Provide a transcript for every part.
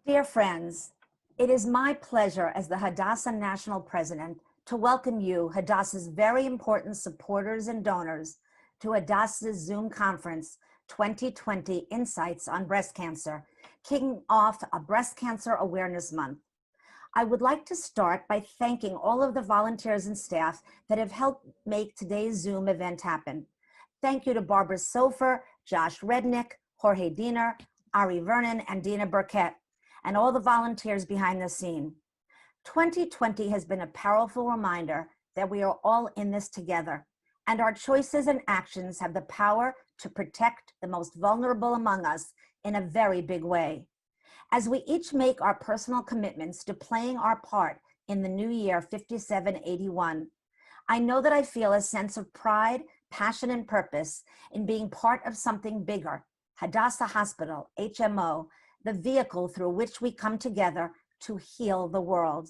Dear friends, it is my pleasure as the Hadassah National President to welcome you, Hadassah's very important supporters and donors, to Hadassah's Zoom conference 2020 Insights on Breast Cancer, kicking off a Breast Cancer Awareness Month. I would like to start by thanking all of the volunteers and staff that have helped make today's Zoom event happen. Thank you to Barbara Sofer, Josh Rednick, Jorge Diener, Ari Vernon, and Dina Burkett, and all the volunteers behind the scene. 2020 has been a powerful reminder that we are all in this together, and our choices and actions have the power to protect the most vulnerable among us in a very big way. As we each make our personal commitments to playing our part in the new year 5781, I know that I feel a sense of pride, passion, and purpose in being part of something bigger, Hadassah Hospital, HMO, the vehicle through which we come together to heal the world.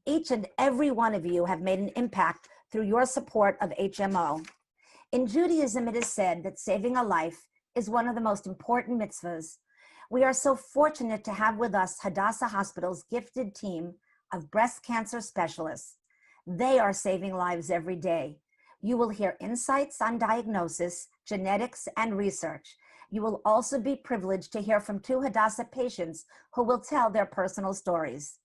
Each and every one of you have made an impact through your support of HMO. In Judaism, it is said that saving a life is one of the most important mitzvahs. We are so fortunate to have with us Hadassah Hospital's gifted team of breast cancer specialists. They are saving lives every day. You will hear insights on diagnosis, genetics, and research. You will also be privileged to hear from 2 Hadassah patients who will tell their personal stories.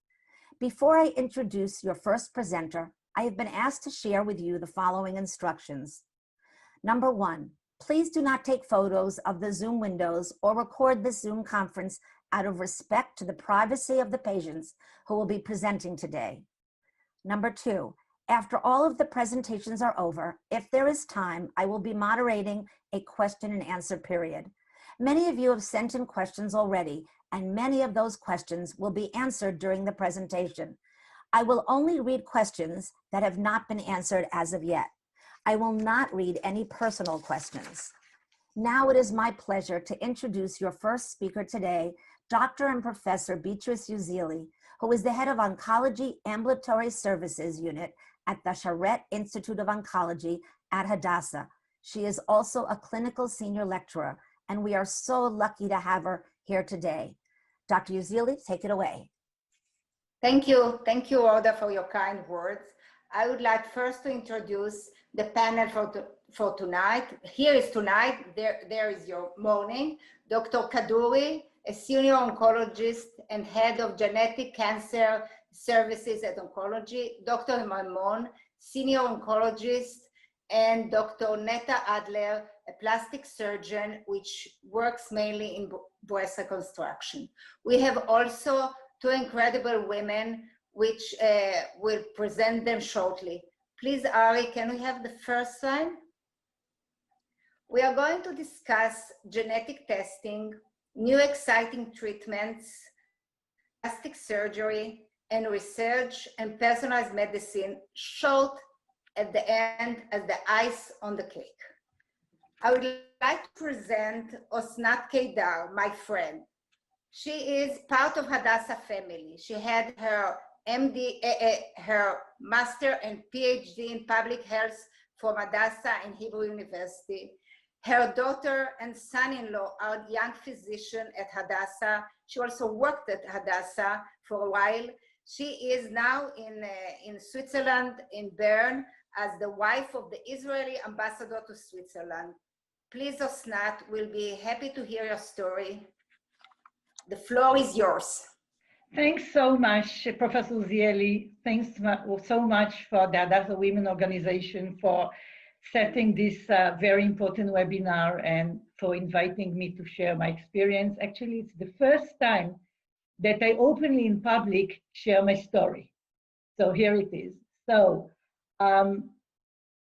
Before I introduce your first presenter, I have been asked to share with you the following instructions. Number 1, please do not take photos of the Zoom windows or record this Zoom conference out of respect to the privacy of the patients who will be presenting today. Number 2, after all of the presentations are over, if there is time, I will be moderating a question and answer period. Many of you have sent in questions already, and many of those questions will be answered during the presentation. I will only read questions that have not been answered as of yet. I will not read any personal questions. Now it is my pleasure to introduce your first speaker today, Dr. and Professor Beatrice Uziely, who is the head of Oncology Ambulatory Services Unit at the Sharet Institute of Oncology at Hadassah. She is also a clinical senior lecturer, and we are so lucky to have her here today. Dr. Uziely, take it away. Thank you, Rhoda, for your kind words. I would like first to introduce the panel for tonight. Here is tonight, there is your morning. Dr. Kadouri, a senior oncologist and head of genetic cancer services at Oncology. Dr. Maimon, senior oncologist, and Dr. Neta Adler, a plastic surgeon, which works mainly in breast reconstruction. We have also 2 incredible women, which will present them shortly. Please, Ari, can we have the first slide? We are going to discuss genetic testing, new exciting treatments, plastic surgery, and research and personalized medicine, short at the end as the ice on the cake. I would like to present Osnat Kedar, my friend. She is part of Hadassah family. She had her MD, her master and PhD in public health from Hadassah and Hebrew University. Her daughter and son-in-law are young physicians at Hadassah. She also worked at Hadassah for a while. She is now in Switzerland, in Bern, as the wife of the Israeli ambassador to Switzerland. Please, Osnat, we'll be happy to hear your story. The floor is yours. Thanks so much, Professor Uziely. Thanks so much for the Hadassah Women Organization for setting this very important webinar and for inviting me to share my experience. Actually, it's the first time that I openly in public share my story. So here it is. So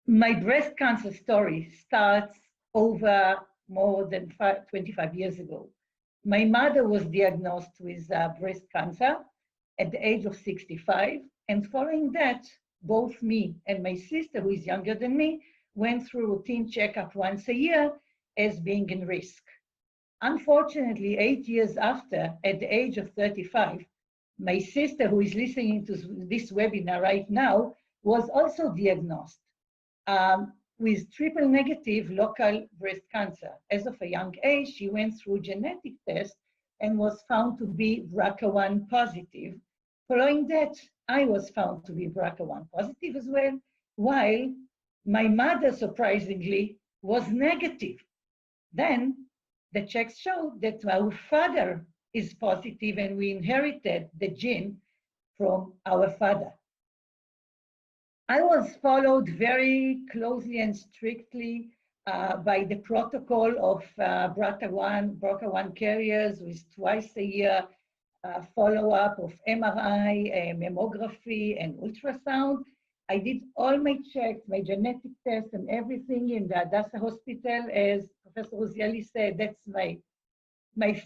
my breast cancer story starts over more than 25 years ago. My mother was diagnosed with breast cancer at the age of 65. And following that, both me and my sister, who is younger than me, went through routine checkup once a year as being in risk. Unfortunately, 8 years after, at the age of 35, my sister, who is listening to this webinar right now, was also diagnosed with triple negative local breast cancer. As of a young age, she went through genetic tests and was found to be BRCA1 positive. Following that, I was found to be BRCA1 positive as well, while my mother, surprisingly, was negative. Then the checks showed that our father is positive and we inherited the gene from our father. I was followed very closely and strictly by the protocol of BRCA1 carriers with twice a year follow-up of MRI, mammography, and ultrasound. I did all my checks, my genetic tests, and everything in the Hadassah Hospital. As Professor Uziely said, that's my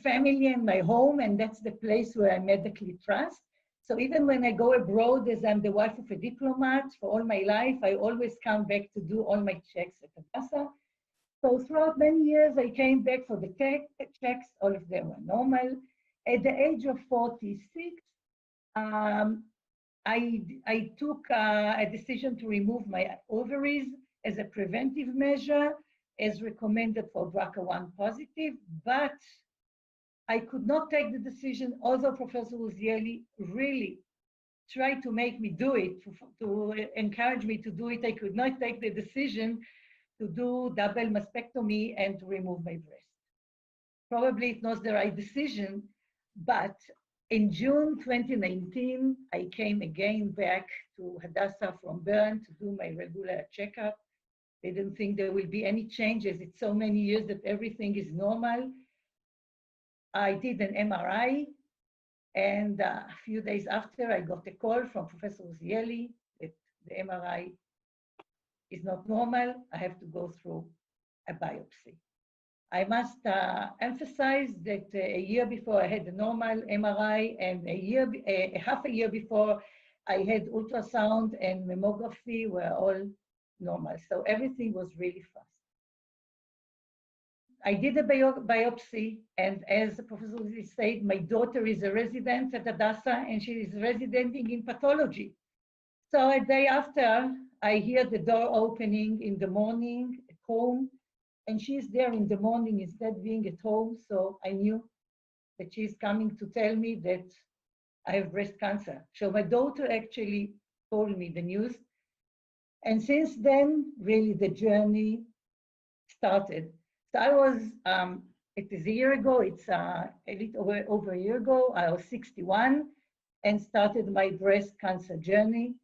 family and my home, and that's the place where I medically trust. So even when I go abroad, as I'm the wife of a diplomat for all my life, I always come back to do all my checks at Hadassah. So throughout many years, I came back for the checks. All of them were normal. At the age of 46, I took a decision to remove my ovaries as a preventive measure, as recommended for BRCA1 positive, but I could not take the decision, although Professor Uziely really tried to make me do it, to encourage me to do it. I could not take the decision to do double mastectomy and to remove my breast. Probably it was the right decision, but in June 2019, I came again back to Hadassah from Bern to do my regular checkup. They didn't think there will be any changes. It's so many years that everything is normal. I did an MRI, and a few days after, I got a call from Professor Uziely that the MRI is not normal. I have to go through a biopsy. I must emphasize that a year before I had a normal MRI, and half a year before I had ultrasound and mammography were all normal. So everything was really fast. I did a biopsy, and as Professor Uziely said, my daughter is a resident at Hadassah, and she is residing in pathology. So a day after, I hear the door opening in the morning at home, and she's there in the morning instead of being at home. So I knew that she's coming to tell me that I have breast cancer. So my daughter actually told me the news. And since then, really the journey started. So I was, it is a year ago, it's a little over a year ago, I was 61 and started my breast cancer journey.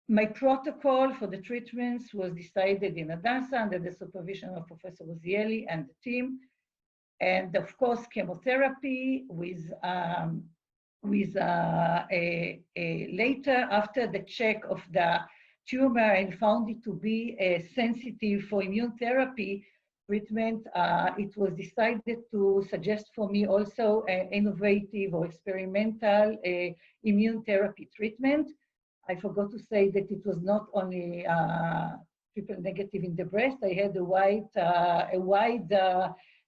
My protocol for the treatments was decided in Hadassah under the supervision of Professor Uziely and the team. And of course, chemotherapy with later, after the check of the tumor and found it to be sensitive for immune therapy treatment, it was decided to suggest for me also an innovative or experimental immune therapy treatment. I forgot to say that it was not only triple negative in the breast. I had a wide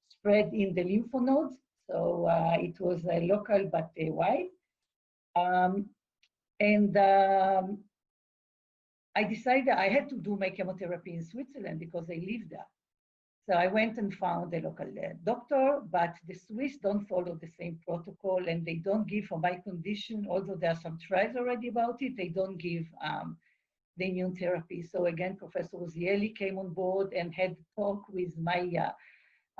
spread in the lymph nodes. So it was local but wide. I decided I had to do my chemotherapy in Switzerland because I lived there. So I went and found a local doctor, but the Swiss don't follow the same protocol, and they don't give, for my condition, although there are some trials already about it, they don't give the immune therapy. So again, Professor Uziely came on board and had a talk with my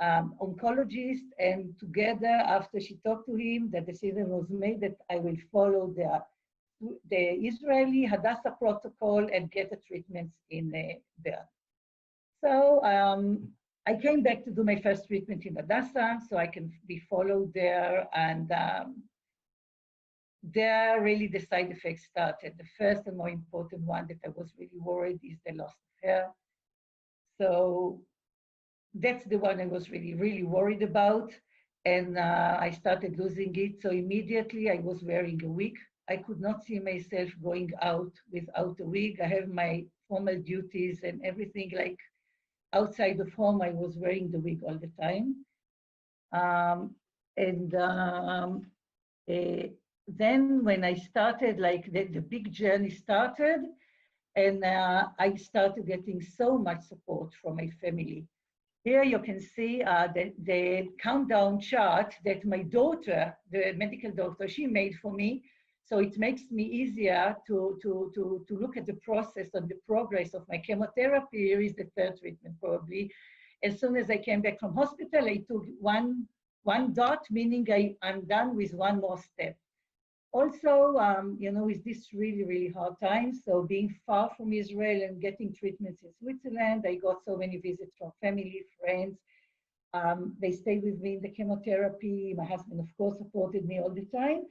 oncologist, and together, after she talked to him, the decision was made that I will follow the Israeli Hadassah protocol and get the treatments in there. So I came back to do my first treatment in Hadassah, so I can be followed there, and there really the side effects started. The first and more important one that I was really worried is the loss of hair. So that's the one I was really, really worried about. And I started losing it. So immediately I was wearing a wig. I could not see myself going out without a wig. I have my formal duties and everything, like outside of home, I was wearing the wig all the time. Then when I started, like the big journey started, and I started getting so much support from my family. Here you can see the countdown chart that my daughter, the medical doctor, she made for me. So it makes me easier to look at the process and the progress of my chemotherapy. Here is the third treatment probably. As soon as I came back from hospital, I took one dot, meaning I'm done with one more step. Also, you know, with this really hard time, so being far from Israel and getting treatments in Switzerland, I got so many visits from family, friends. They stayed with me in the chemotherapy. My husband, of course, supported me all the time.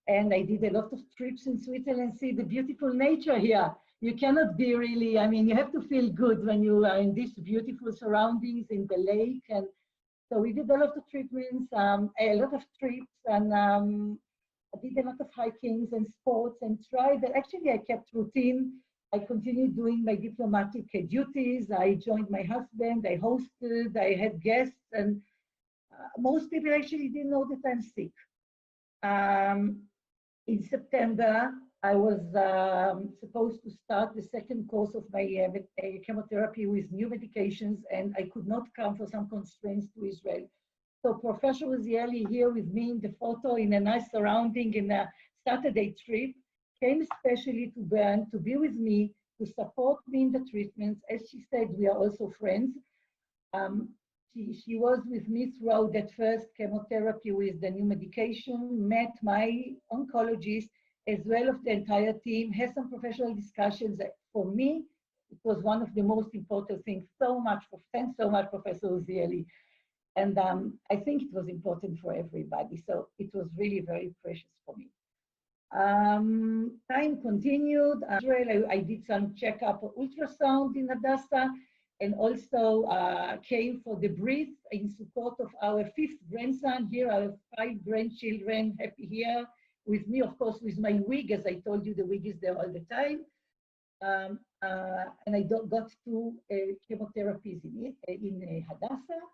And I did a lot of trips in Switzerland, see the beautiful nature here. You cannot be really, I mean, you have to feel good when you are in these beautiful surroundings in the lake. And so we did a lot of treatments, a lot of trips, and I did a lot of hikings and sports and tried. Actually, I kept routine. I continued doing my diplomatic duties. I joined my husband. I hosted. I had guests, and most people actually didn't know that I'm sick. In September, I was supposed to start the second course of my chemotherapy with new medications, and I could not come for some constraints to Israel. So Professor Uziely here with me in the photo in a nice surrounding in a Saturday trip, came especially to Bern to be with me, to support me in the treatments. As she said, we are also friends. She was with me throughout that first chemotherapy with the new medication, met my oncologist, as well as the entire team, had some professional discussions. For me, it was one of the most important things. Thanks so much, Professor Uziely. And I think it was important for everybody. So it was really very precious for me. Time continued. Israel, I did some checkup ultrasound in Hadassah, and also came for the breath in support of our fifth grandson. Here I have 5 grandchildren happy here with me, of course, with my wig. As I told you, the wig is there all the time. And I got 2 chemotherapies in Hadassah.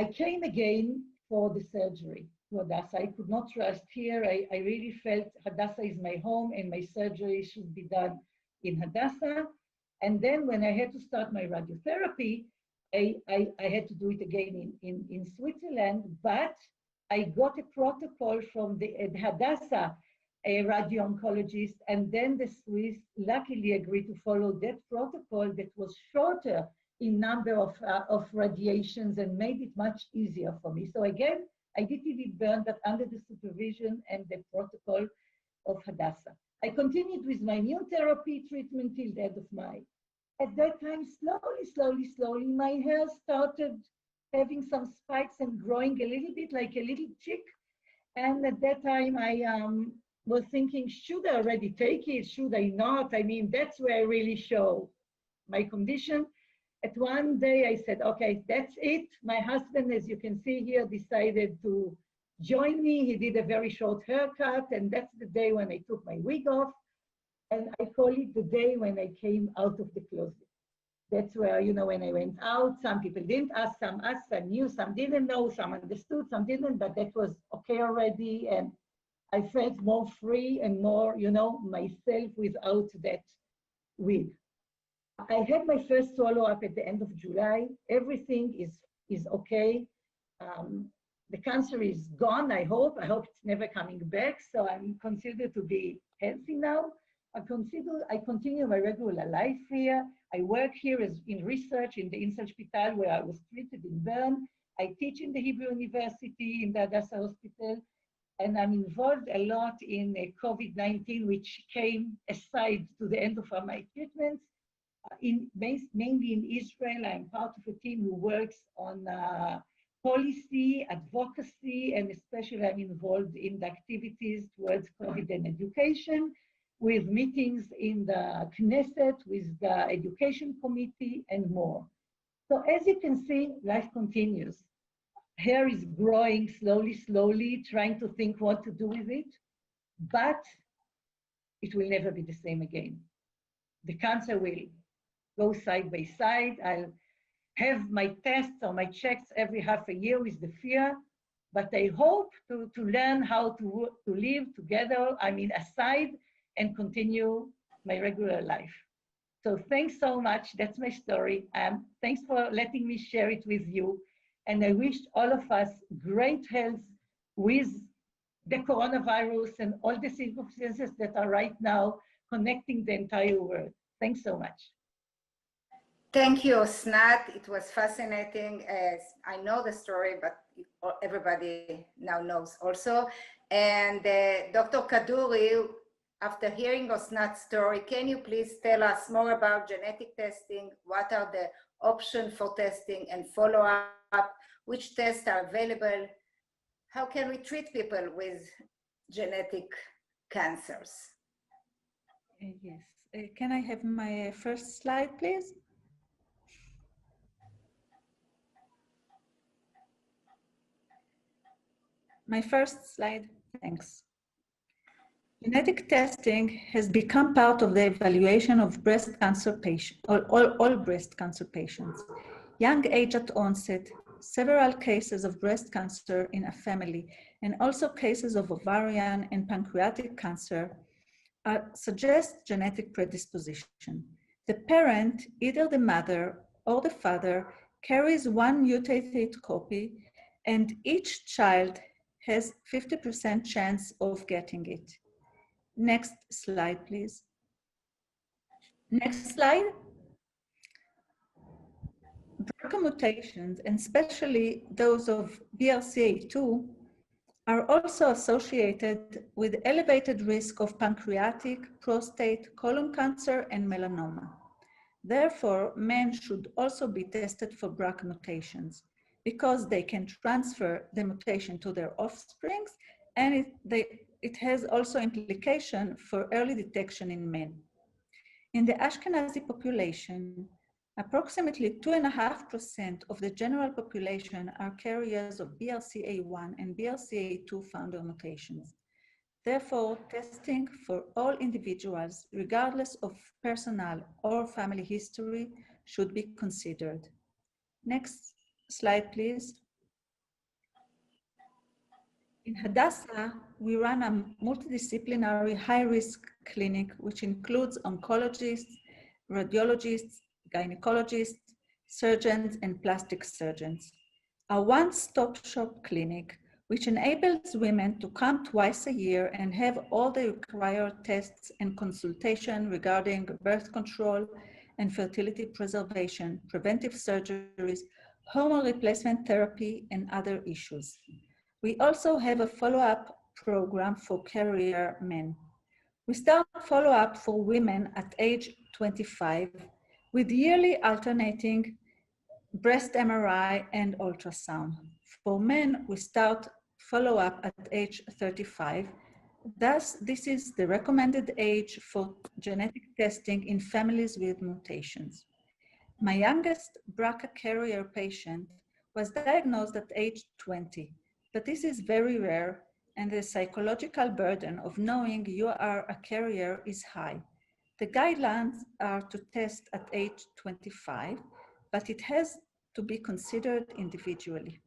I came again for the surgery to Hadassah. I could not trust here. I really felt Hadassah is my home and my surgery should be done in Hadassah. And then when I had to start my radiotherapy, I had to do it again in Switzerland, but I got a protocol from the Hadassah a radio-oncologist, and then the Swiss luckily agreed to follow that protocol that was shorter in number of radiations and made it much easier for me. So again, I did Bern, but under the supervision and the protocol of Hadassah. I continued with my immune therapy treatment till the end of May. At that time, slowly, my hair started having some spikes and growing a little bit like a little chick. And at that time, I was thinking, should I already take it? Should I not? I mean, that's where I really show my condition. At one day, I said, okay, that's it. My husband, as you can see here, decided to join me. He did a very short haircut, and that's the day when I took my wig off. And I call it the day when I came out of the closet. That's where, you know, when I went out, some people didn't ask, some asked, some knew, some didn't know, some understood, some didn't, but that was okay already. And I felt more free and more, you know, myself without that wig. I had my first follow-up at the end of July. Everything is okay. The cancer is gone, I hope. I hope it's never coming back. So I'm considered to be healthy now. I continue my regular life here. I work here in research in the Untitled Chapter where I was treated in Bern. I teach in the Hebrew University in the Hadassah Hospital. And I'm involved a lot in COVID-19, which came aside to the end of my treatments. Mainly in Israel, I'm part of a team who works on policy, advocacy, and especially I'm involved in the activities towards COVID and education, with meetings in the Knesset, with the Education Committee, and more. So as you can see, life continues. Hair is growing slowly, trying to think what to do with it, but it will never be the same again. The cancer will go side by side. I'll have my tests or my checks every half a year with the fear, but I hope to learn how to live together, I mean aside, and continue my regular life. So thanks so much. That's my story. Thanks for letting me share it with you. And I wish all of us great health with the coronavirus and all the circumstances that are right now connecting the entire world. Thanks so much. Thank you, Osnat. It was fascinating. As I know the story, but everybody now knows also. And Dr. Kadouri, after hearing Osnat's story, can you please tell us more about genetic testing? What are the options for testing and follow-up? Which tests are available? How can we treat people with genetic cancers? Yes. Can I have my first slide, please? My first slide, thanks. Genetic testing has become part of the evaluation of breast cancer patients, all breast cancer patients. Young age at onset, several cases of breast cancer in a family, and also cases of ovarian and pancreatic cancer suggest genetic predisposition. The parent, either the mother or the father, carries one mutated copy, and each child has 50% chance of getting it. Next slide, please. Next slide. BRCA mutations, and especially those of BRCA2, are also associated with elevated risk of pancreatic, prostate, colon cancer, and melanoma. Therefore, men should also be tested for BRCA mutations because they can transfer the mutation to their offsprings, and it has also implication for early detection in men. In the Ashkenazi population, approximately 2.5% of the general population are carriers of BRCA1 and BRCA2 founder mutations. Therefore, testing for all individuals, regardless of personal or family history, should be considered. Next slide, please. In Hadassah, we run a multidisciplinary high-risk clinic, which includes oncologists, radiologists, gynecologists, surgeons, and plastic surgeons. A one-stop shop clinic, which enables women to come twice a year and have all the required tests and consultation regarding birth control and fertility preservation, preventive surgeries, hormone replacement therapy, and other issues. We also have a follow-up program for carrier men. We start follow-up for women at age 25 with yearly alternating breast MRI and ultrasound. For men, we start follow-up at age 35. Thus, this is the recommended age for genetic testing in families with mutations. My youngest BRCA carrier patient was diagnosed at age 20, but this is very rare, and the psychological burden of knowing you are a carrier is high. The guidelines are to test at age 25, but it has to be considered individually.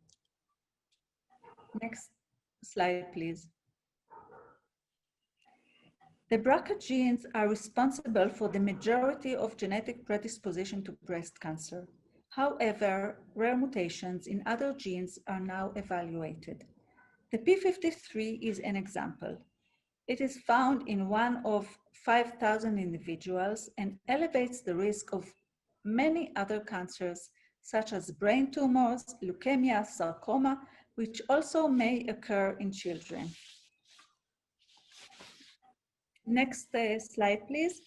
Next slide, please. The BRCA genes are responsible for the majority of genetic predisposition to breast cancer. However, rare mutations in other genes are now evaluated. The P53 is an example. It is found in 1 of 5,000 individuals and elevates the risk of many other cancers, such as brain tumors, leukemia, sarcoma, which also may occur in children. Next slide, please.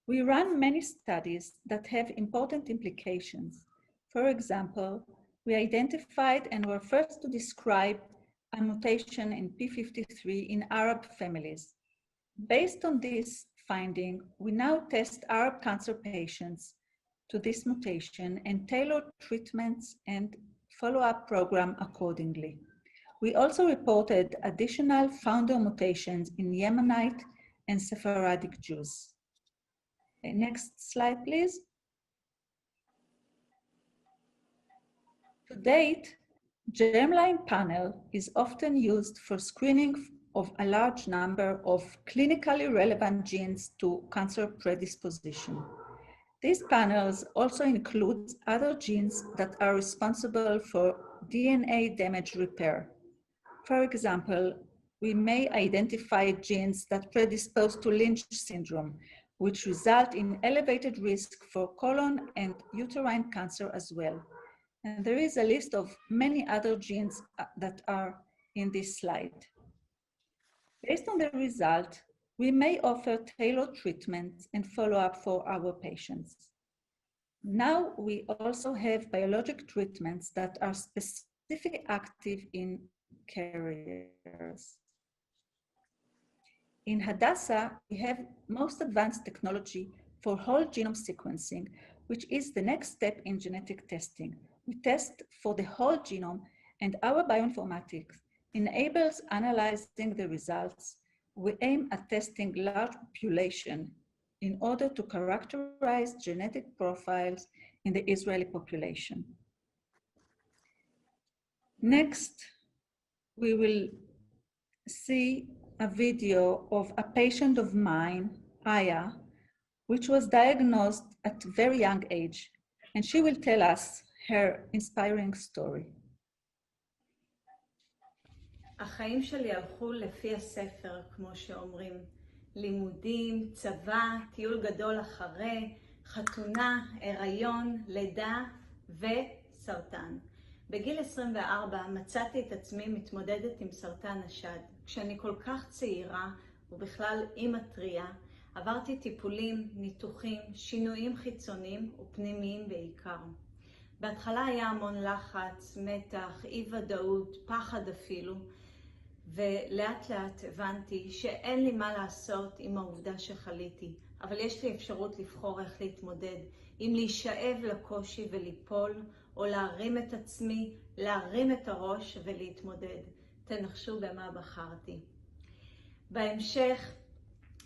We run many studies that have important implications. For example, we identified and were first to describe a mutation in P53 in Arab families. Based on this finding, we now test Arab cancer patients to this mutation and tailor treatments and follow-up program accordingly. We also reported additional founder mutations in Yemenite and Sephardic Jews. Next slide, please. To date, germline panel is often used for screening of a large number of clinically relevant genes to cancer predisposition. These panels also include other genes that are responsible for DNA damage repair. For example, we may identify genes that predispose to Lynch syndrome, which result in elevated risk for colon and uterine cancer as well. And there is a list of many other genes that are in this slide. Based on the result, we may offer tailored treatments and follow-up for our patients. Now we also have biologic treatments that are specifically active in carriers. In Hadassah, we have most advanced technology for whole genome sequencing, which is the next step in genetic testing. We test for the whole genome, and our bioinformatics enables analyzing the results. We aim at testing large population in order to characterize genetic profiles in the Israeli population. Next, we will see a video of a patient of mine, Aya, which was diagnosed at a very young age, and she will tell us her inspiring story. החיים שלי הלכו לפי הספר, כמו שאומרים. לימודים, צבא, טיול גדול אחרי, חתונה, הריון, לידה וסרטן. בגיל 24 מצאתי את עצמי מתמודדת עם סרטן השד. כשאני כל כך צעירה, ובכלל אימא טריה, עברתי טיפולים, ניתוחים, שינויים חיצוניים ופנימיים בעיקר. בהתחלה היה המון לחץ, מתח, אי ודאות, פחד אפילו, ולאט לאט הבנתי שאין לי מה לעשות עם העובדה שחליתי, אבל יש לי אפשרות לבחור איך להתמודד, אם להישאב לקושי וליפול, או להרים את עצמי, להרים את הראש ולהתמודד. תנחשו במה בחרתי. בהמשך,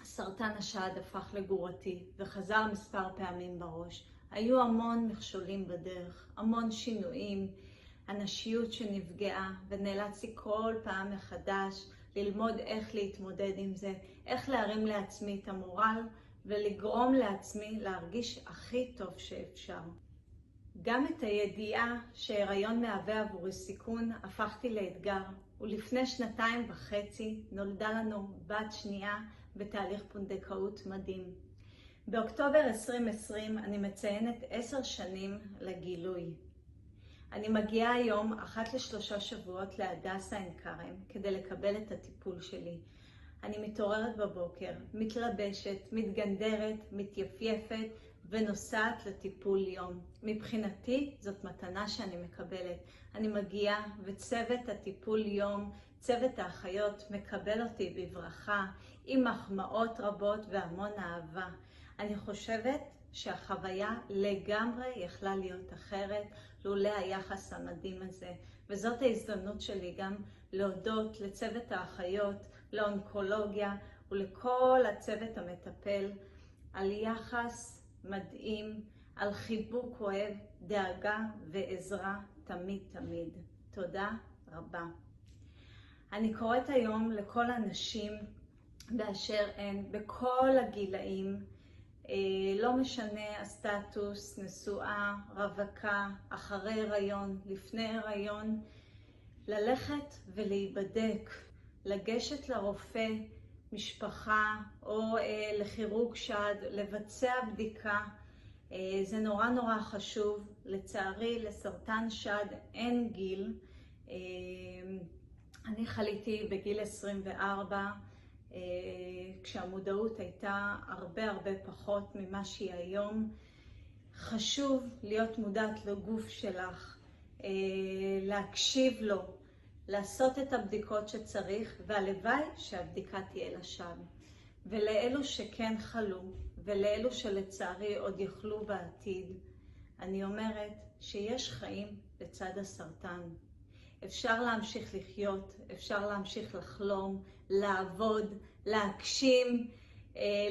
סרטן השד הפך לגורתי וחזר מספר פעמים בראש. היו המון מכשולים בדרך, המון שינויים, הנשיות שנפגעה, ונאלצתי כל פעם מחדש ללמוד איך להתמודד עם זה, איך להרים לעצמי את המורל ולגרום לעצמי להרגיש הכי טוב שאפשר. גם את הידיעה שהיריון מהווה עבורי סיכון הפכתי לאתגר, ולפני 2.5 נולדה לנו בת שנייה בתהליך פונדקאות מדהים. באוקטובר 2020 אני מציינת 10 שנים לגילוי. אני מגיעה היום אחת ל3 שבועות להדסה עין כרם כדי לקבל את הטיפול שלי. אני מתעוררת בבוקר, מתלבשת, מתגנדרת, מתייפייפת ונוסעת לטיפול יום. מבחינתי זאת מתנה שאני מקבלת. אני מגיעה וצוות הטיפול יום, צוות האחיות מקבל אותי בברכה עם מחמאות רבות והמון אהבה. אני חושבת שהחוויה לגמרי יכלה להיות אחרת לולא היחס המדהים הזה. וזאת ההזדמנות שלי גם להודות לצוות האחיות, לאונקולוגיה ולכל הצוות המטפל על יחס מדהים, על חיבוק אוהב, דאגה ועזרה תמיד תמיד. תודה רבה. אני קוראת היום לכל הנשים באשר הן, בכל הגילאים, לא משנה הסטטוס, נשואה, רווקה, אחרי הריון, לפני הריון, ללכת ולהיבדק, לגשת לרופא משפחה או לכירורג שד, לבצע בדיקה. זה נורא חשוב. לצערי לסרטן שד אין גיל. אני חליתי בגיל 24, כשהמודעות הייתה הרבה פחות ממה שהיא היום. חשוב להיות מודעת לגוף שלך, להקשיב לו, לעשות את הבדיקות שצריך, והלוואי שהבדיקה תהיה לשווא. ולאלו שכן חלו, ולאלו שלצערי עוד יוכלו בעתיד, אני אומרת שיש חיים לצד הסרטן. אפשר להמשיך לחיות, אפשר להמשיך לחלום, לעבוד, להגשים,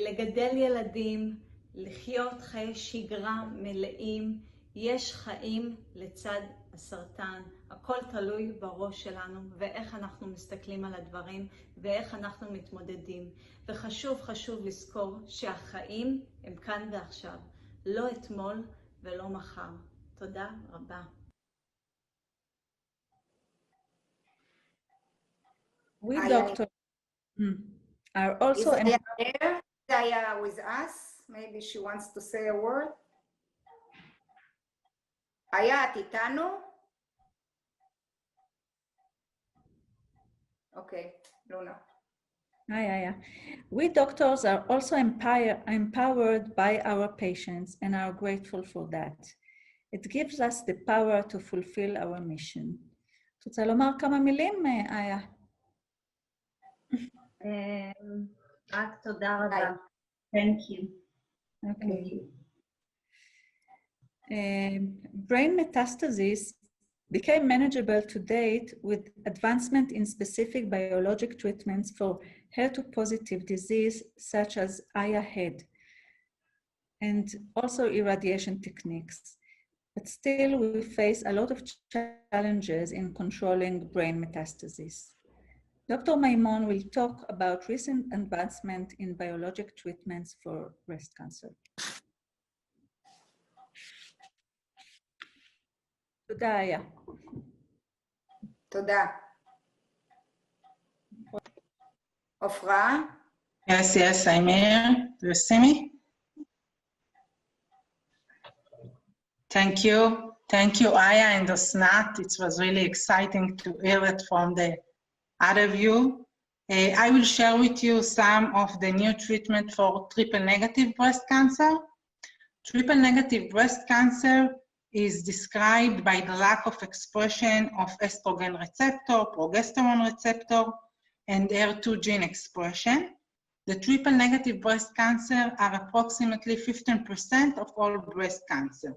לגדל ילדים, לחיות חיי שגרה מלאים. יש חיים לצד הסרטן. הכל תלוי בראש שלנו ואיך אנחנו מסתכלים על הדברים ואיך אנחנו מתמודדים. וחשוב לזכור שהחיים הם כאן ועכשיו, לא אתמול ולא מחר. תודה רבה. We doctors are also Is Aya there? Is Aya with us? Maybe she wants to say a word. Aya, את איתנו? Okay, Luna. Hi. We doctors are also empowered by our patients and are grateful for that. It gives us the power to fulfill our mission. את רוצה לומר כמה מילים, איה? רק תודה רבה. Thank you. Okay. Brain metastasis became manageable to date with advancement in specific biologic treatments for HER2-positive disease, such as Aya had, and also irradiation techniques. But still, we face a lot of challenges in controlling brain metastasis. Dr. Maimon will talk about recent advancement in biologic treatments for breast cancer. תודה, איה. תודה. Ofra? Yes, I'm here. Do you see me? Thank you, Aya and Osnat. It was really exciting to hear it from the other view. I will share with you some of the new treatment for triple-negative breast cancer. Triple-negative breast cancer is described by the lack of expression of estrogen receptor, progesterone receptor, and HER2 gene expression. The triple-negative breast cancer are approximately 15% of all breast cancer.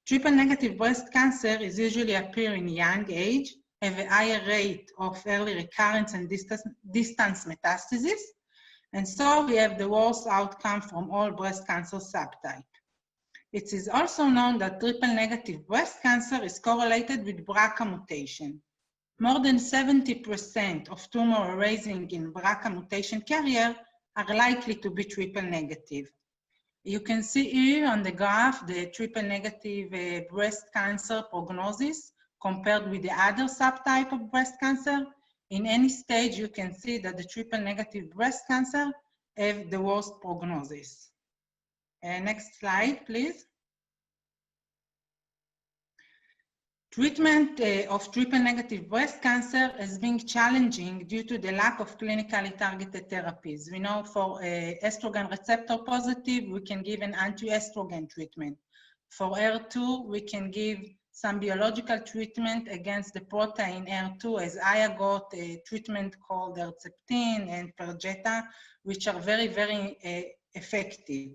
Triple-negative breast cancer is usually appear in young age, have a higher rate of early recurrence and distance metastasis, and so we have the worst outcome from all breast cancer subtypes. It is also known that triple-negative breast cancer is correlated with BRCA mutation. More than 70% of tumor arising in BRCA mutation carrier are likely to be triple-negative. You can see here on the graph the triple-negative breast cancer prognosis compared with the other subtype of breast cancer. In any stage, you can see that the triple-negative breast cancer have the worst prognosis. Next slide, please. Treatment of triple-negative breast cancer has been challenging due to the lack of clinically targeted therapies. We know for estrogen receptor positive, we can give an anti-estrogen treatment. For HER2, we can give some biological treatment against the protein HER2, as Aya got a treatment called Herceptin and Perjeta, which are very, very effective.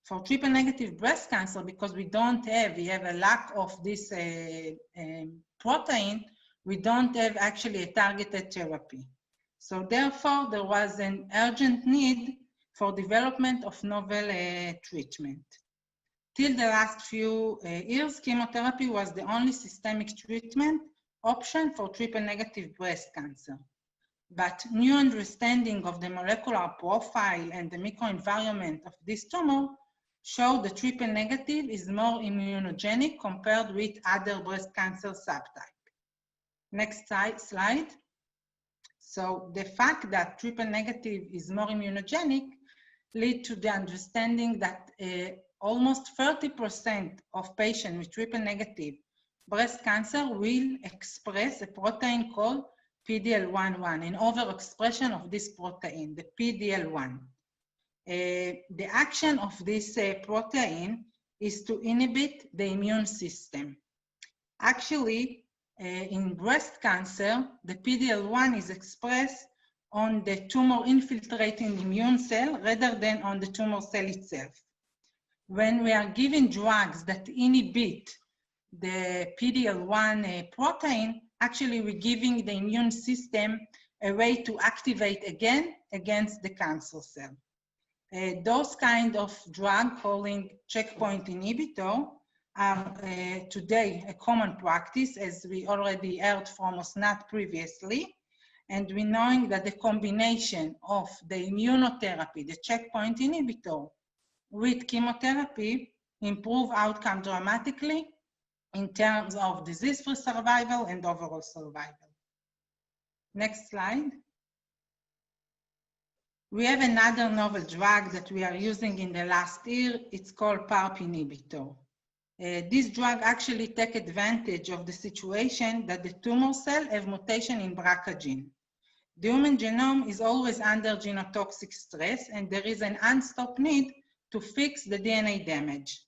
For triple-negative breast cancer, because we have a lack of this protein, we don't have actually a targeted therapy. So therefore, there was an urgent need for development of novel treatment. Till the last few years, chemotherapy was the only systemic treatment option for triple-negative breast cancer. But new understanding of the molecular profile and the microenvironment of this tumor show the triple-negative is more immunogenic compared with other breast cancer subtype. Next slide. So the fact that triple-negative is more immunogenic lead to the understanding that almost 30% of patients with triple-negative breast cancer will express a protein called PD-L1, an overexpression of this protein, the PD-L1. The action of this protein is to inhibit the immune system. Actually, in breast cancer, the PD-L1 is expressed on the tumor-infiltrating immune cell rather than on the tumor cell itself. When we are giving drugs that inhibit the PD-L1 protein, actually we're giving the immune system a way to activate again against the cancer cell. Those kind of drug calling checkpoint inhibitor are today a common practice, as we already heard from Osnat previously. And we knowing that the combination of the immunotherapy, the checkpoint inhibitor, with chemotherapy improve outcome dramatically in terms of disease-free survival and overall survival. Next slide. We have another novel drug that we are using in the last year. It's called PARP inhibitor. This drug actually takes advantage of the situation that the tumor cell have mutation in BRCA gene. The human genome is always under genotoxic stress, and there is an unstopped need to fix the DNA damage.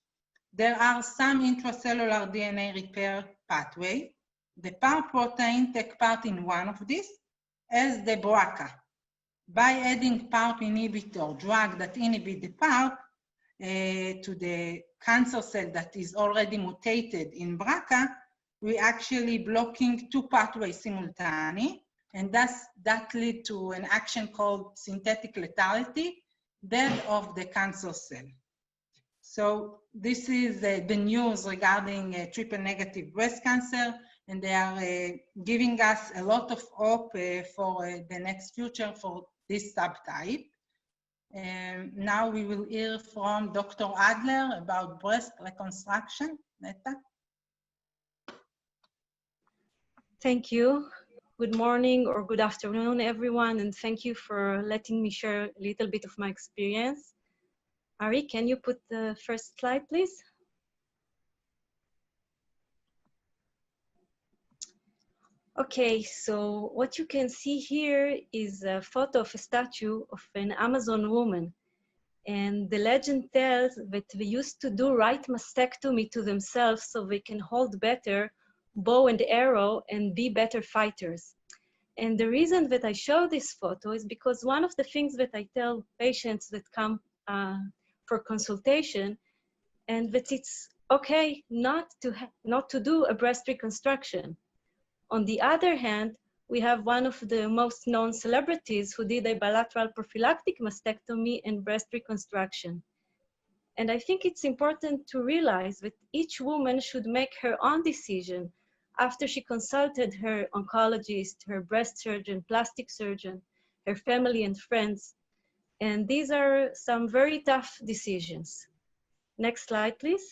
There are some intracellular DNA repair pathway. The PARP protein take part in one of these, as the BRCA. By adding PARP inhibitor drug that inhibit the PARP to the cancer cell that is already mutated in BRCA, we actually blocking two pathways simultaneously, and that lead to an action called synthetic lethality, death of the cancer cell. So this is the news regarding triple-negative breast cancer, and they are giving us a lot of hope for the next future for this subtype. Now we will hear from Dr. Adler about breast reconstruction. Neta? Thank you. Good morning or good afternoon, everyone, and thank you for letting me share a little bit of my experience. Ari, can you put the first slide, please? Okay, so what you can see here is a photo of a statue of an Amazon woman. And the legend tells that they used to do right mastectomy to themselves so they can hold better bow and arrow and be better fighters. And the reason that I show this photo is because one of the things that I tell patients that come for consultation, and that it's okay not to do a breast reconstruction. On the other hand, we have one of the most known celebrities who did a bilateral prophylactic mastectomy and breast reconstruction. And I think it's important to realize that each woman should make her own decision after she consulted her oncologist, her breast surgeon, plastic surgeon, her family and friends. And these are some very tough decisions. Next slide, please.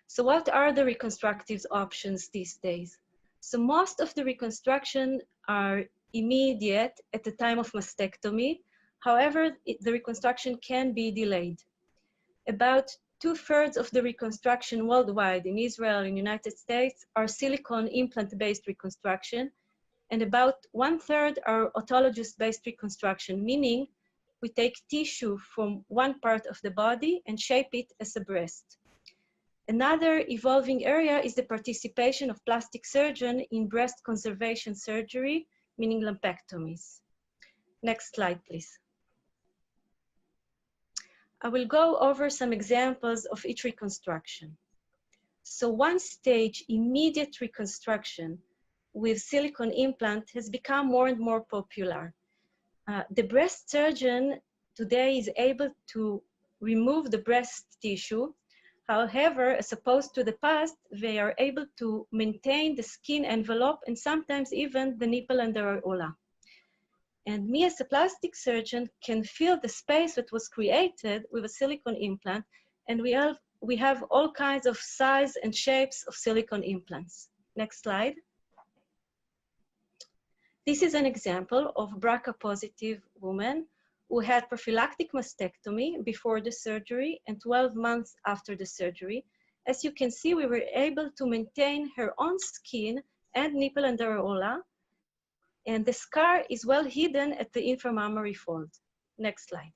So what are the reconstructive options these days? So most of the reconstruction are immediate at the time of mastectomy. However, the reconstruction can be delayed. About 2/3 of the reconstruction worldwide in Israel and United States are silicone implant-based reconstruction, and about 1/3 are autologous-based reconstruction, meaning we take tissue from one part of the body and shape it as a breast. Another evolving area is the participation of plastic surgeon in breast conservation surgery, meaning lumpectomies. Next slide, please. I will go over some examples of each reconstruction. So one stage, immediate reconstruction with silicone implant has become more and more popular. The breast surgeon today is able to remove the breast tissue. However, as opposed to the past, they are able to maintain the skin envelope and sometimes even the nipple and the areola. And me as a plastic surgeon can fill the space that was created with a silicone implant, and we have all kinds of size and shapes of silicone implants. Next slide. This is an example of BRCA positive woman who had prophylactic mastectomy before the surgery and 12 months after the surgery. As you can see, we were able to maintain her own skin and nipple and areola, and the scar is well hidden at the inframammary fold. Next slide.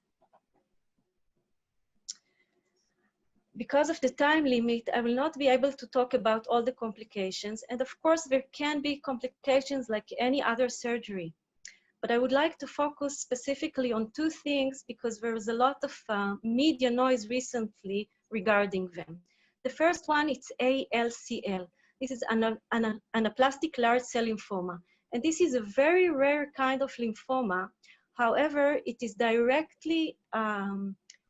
Because of the time limit, I will not be able to talk about all the complications. And of course, there can be complications like any other surgery. But I would like to focus specifically on two things because there was a lot of media noise recently regarding them. The first one, it's ALCL. This is anaplastic large cell lymphoma. And this is a very rare kind of lymphoma. However, it is directly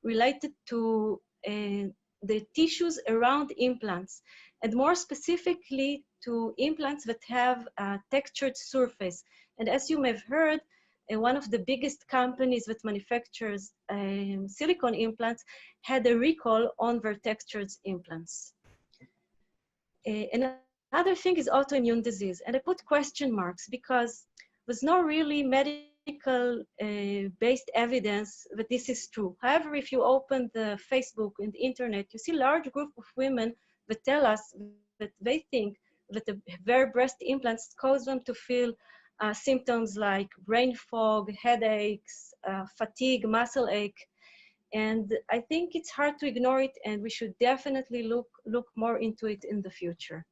related to the tissues around implants, and more specifically to implants that have a textured surface. And as you may have heard, one of the biggest companies that manufactures silicone implants had a recall on their textured implants. Another thing is autoimmune disease, and I put question marks because there's no really medical based evidence that this is true. However, if you open the Facebook and the internet, you see a large group of women that tell us that they think that their breast implants cause them to feel symptoms like brain fog, headaches, fatigue, muscle ache. And I think it's hard to ignore it, and we should definitely look more into it in the future.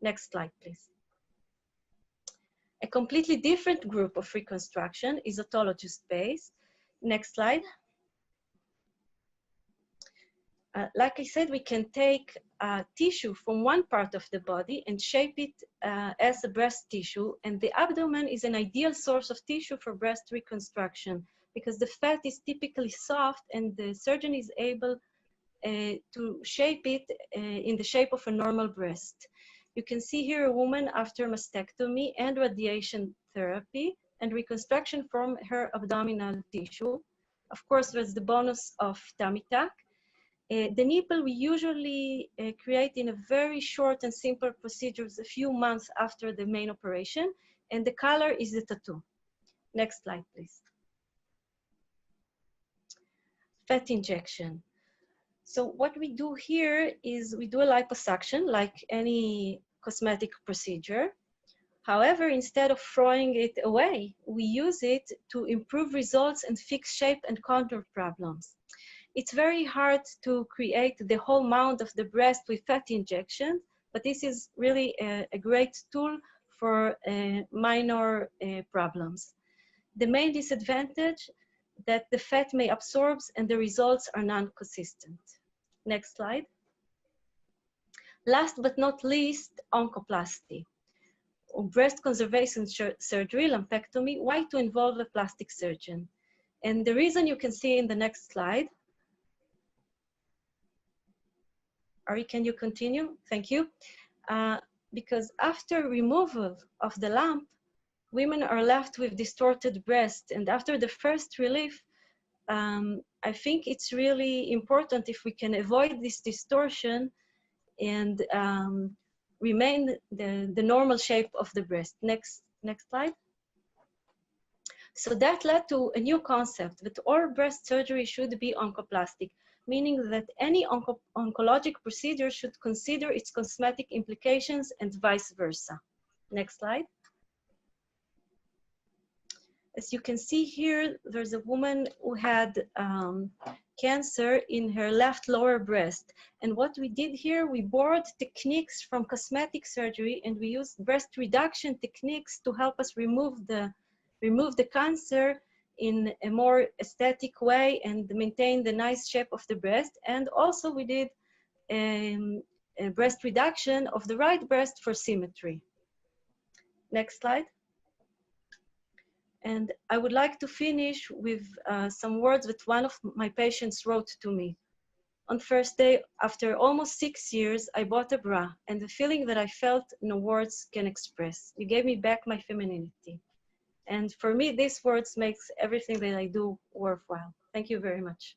Next slide, please. A completely different group of reconstruction is autologist-based. Next slide. Like I said, we can take tissue from one part of the body and shape it as a breast tissue, and the abdomen is an ideal source of tissue for breast reconstruction because the fat is typically soft and the surgeon is able to shape it in the shape of a normal breast. You can see here a woman after mastectomy and radiation therapy and reconstruction from her abdominal tissue. Of course, there's the bonus of tummy tuck. The nipple we usually create in a very short and simple procedures a few months after the main operation, and the color is the tattoo. Next slide, please. Fat injection. So what we do here is we do a liposuction like any cosmetic procedure. However, instead of throwing it away, we use it to improve results and fix shape and contour problems. It's very hard to create the whole mound of the breast with fat injection, but this is really a great tool for minor problems. The main disadvantage that the fat may absorb and the results are non-consistent. Next slide. Last but not least, oncoplasty. Breast conservation surgery, lumpectomy, why to involve a plastic surgeon? And the reason you can see in the next slide. Ari, can you continue? Thank you. Because after removal of the lump, women are left with distorted breast. And after the first relief, I think it's really important if we can avoid this distortion and remain the normal shape of the breast. Next slide. So that led to a new concept that all breast surgery should be oncoplastic, meaning that any oncologic procedure should consider its cosmetic implications and vice versa. Next slide. As you can see here, there's a woman who had cancer in her left lower breast. And what we did here, we borrowed techniques from cosmetic surgery and we used breast reduction techniques to help us remove the cancer in a more aesthetic way and maintain the nice shape of the breast. And also we did a breast reduction of the right breast for symmetry. Next slide. And I would like to finish with some words that one of my patients wrote to me. On first day, after almost 6 years, I bought a bra, and the feeling that I felt no words can express. You gave me back my femininity. And for me, these words makes everything that I do worthwhile. Thank you very much.